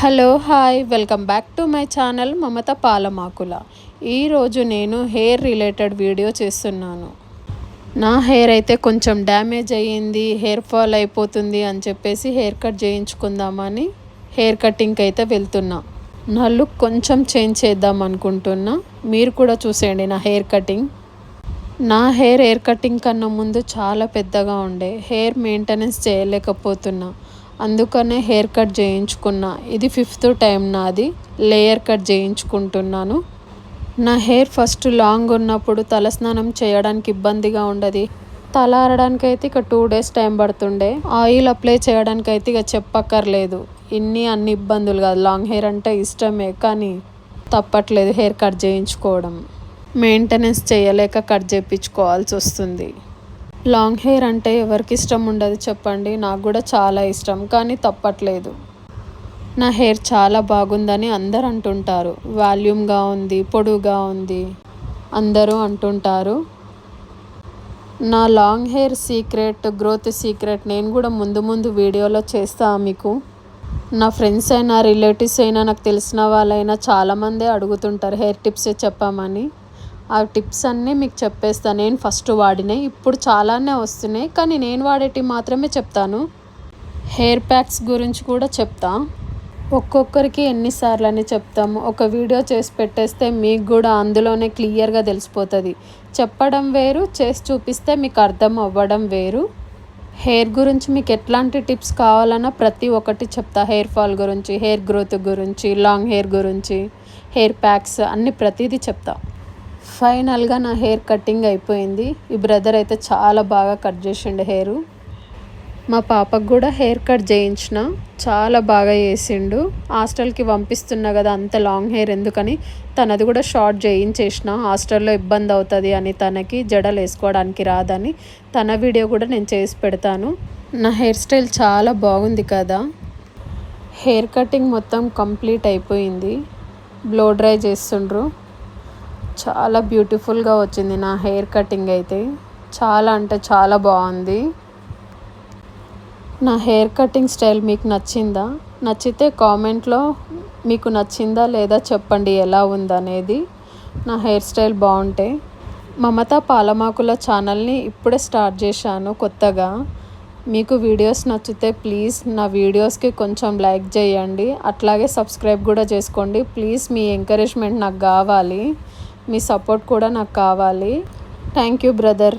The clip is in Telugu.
Hello hi welcome back to my channel Mamata Palamakula. ఈరోజు నేను హెయిర్ రిలేటెడ్ వీడియో చేస్తున్నాను. నా హెయిర్ అయితే కొంచెం డ్యామేజ్ అయ్యింది, హెయిర్ ఫాల్ అయిపోతుంది అని చెప్పేసి హెయిర్ కట్ చేయించుకుందామని హెయిర్ కటింగ్కి అయితే వెళ్తున్నా. నా లుక్ కొంచెం చేంజ్ చేద్దాం అనుకుంటున్నా. మీరు కూడా చూసేయండి నా హెయిర్ కటింగ్. నా హెయిర్ కటింగ్ కన్నా ముందు చాలా పెద్దగా ఉండే, హెయిర్ మెయింటెనెన్స్ చేయలేకపోతున్నా. అందుకనే హెయిర్ కట్ చేయించుకున్నా. ఇది 5th టైం నాది లేయర్ కట్ చేయించుకుంటున్నాను. నా హెయిర్ ఫస్ట్ లాంగ్ ఉన్నప్పుడు తలస్నానం చేయడానికి ఇబ్బందిగా ఉండదు. తల ఆరడానికి అయితే ఇక 2 days టైం పడుతుండే. ఆయిల్ అప్లై చేయడానికి అయితే ఇక చెప్పక్కర్లేదు. అన్ని ఇబ్బందులు కాదు. లాంగ్ హెయిర్ అంటే ఇష్టమే, కానీ తప్పట్లేదు హెయిర్ కట్ చేయించుకోవడం. మెయింటెనెన్స్ చేయలేక కట్ చేయించుకోవాల్సి వస్తుంది. లాంగ్ హెయిర్ అంటే ఎవరికి ఇష్టం ఉండదు చెప్పండి. నాకు కూడా చాలా ఇష్టం, కానీ తప్పట్లేదు. నా హెయిర్ చాలా బాగుందని అందరు అంటుంటారు. వాల్యూమ్గా ఉంది, పొడుగా ఉంది అందరూ అంటుంటారు. నా long hair secret, growth secret నేను కూడా ముందు వీడియోలో చేస్తా మీకు. నా ఫ్రెండ్స్ అయినా రిలేటివ్స్ అయినా నాకు తెలిసిన వాళ్ళైనా చాలామంది అడుగుతుంటారు హెయిర్ టిప్స్ చెప్పామని. ఆ టిప్స్ అన్నీ మీకు చెప్పేస్తాను. నేను ఫస్ట్ వాడినాయి, ఇప్పుడు చాలానే వస్తున్నాయి, కానీ నేను వాడేటివి మాత్రమే చెప్తాను. హెయిర్ ప్యాక్స్ గురించి కూడా చెప్తా. ఒక్కొక్కరికి ఎన్నిసార్లు అని చెప్తాము. ఒక వీడియో చేసి పెట్టేస్తే మీకు కూడా అందులోనే క్లియర్గా తెలిసిపోతుంది. చెప్పడం వేరు, చేసి చూపిస్తే మీకు అర్థం అవ్వడం వేరు. హెయిర్ గురించి మీకు ఎట్లాంటి టిప్స్ కావాలన్నా ప్రతి ఒక్కటి చెప్తా. హెయిర్ ఫాల్ గురించి, హెయిర్ గ్రోత్ గురించి, లాంగ్ హెయిర్ గురించి, హెయిర్ ప్యాక్స్ అన్నీ ప్రతిదీ చెప్తా. ఫైనల్గా నా హెయిర్ కటింగ్ అయిపోయింది. ఈ బ్రదర్ అయితే చాలా బాగా కట్ చేసిండు హెయిర్. మా పాపకు కూడా హెయిర్ కట్ చేయించిన, చాలా బాగా చేసిండు. హాస్టల్కి పంపిస్తున్నా కదా, అంత లాంగ్ హెయిర్ ఎందుకని తనది కూడా షార్ట్ చేయించేసిన. హాస్టల్లో ఇబ్బంది అవుతుంది అని, తనకి జడలు వేసుకోవడానికి రాదని. తన వీడియో కూడా నేను చేసి పెడతాను. నా హెయిర్ స్టైల్ చాలా బాగుంది కదా. హెయిర్ కటింగ్ మొత్తం కంప్లీట్ అయిపోయింది. బ్లో డ్రై చేస్తుండ్రు. చాలా బ్యూటిఫుల్గా వచ్చింది నా హెయిర్ కటింగ్ అయితే. చాలా అంటే చాలా బాగుంది. నా హెయిర్ కటింగ్ స్టైల్ మీకు నచ్చిందా? నచ్చితే కామెంట్లో మీకు నచ్చిందా లేదా చెప్పండి ఎలా ఉందనేది. నా హెయిర్ స్టైల్ బాగుంటే. మమత పాలమాకుల ఛానల్ని ఇప్పుడే స్టార్ట్ చేశాను కొత్తగా. మీకు వీడియోస్ నచ్చితే ప్లీజ్ నా వీడియోస్కి కొంచెం లైక్ చేయండి, అట్లాగే సబ్స్క్రైబ్ కూడా చేసుకోండి. ప్లీజ్ మీ ఎంకరేజ్మెంట్ నాకు కావాలి, మీ సపోర్ట్ కూడా నాకు కావాలి. Thank you brother.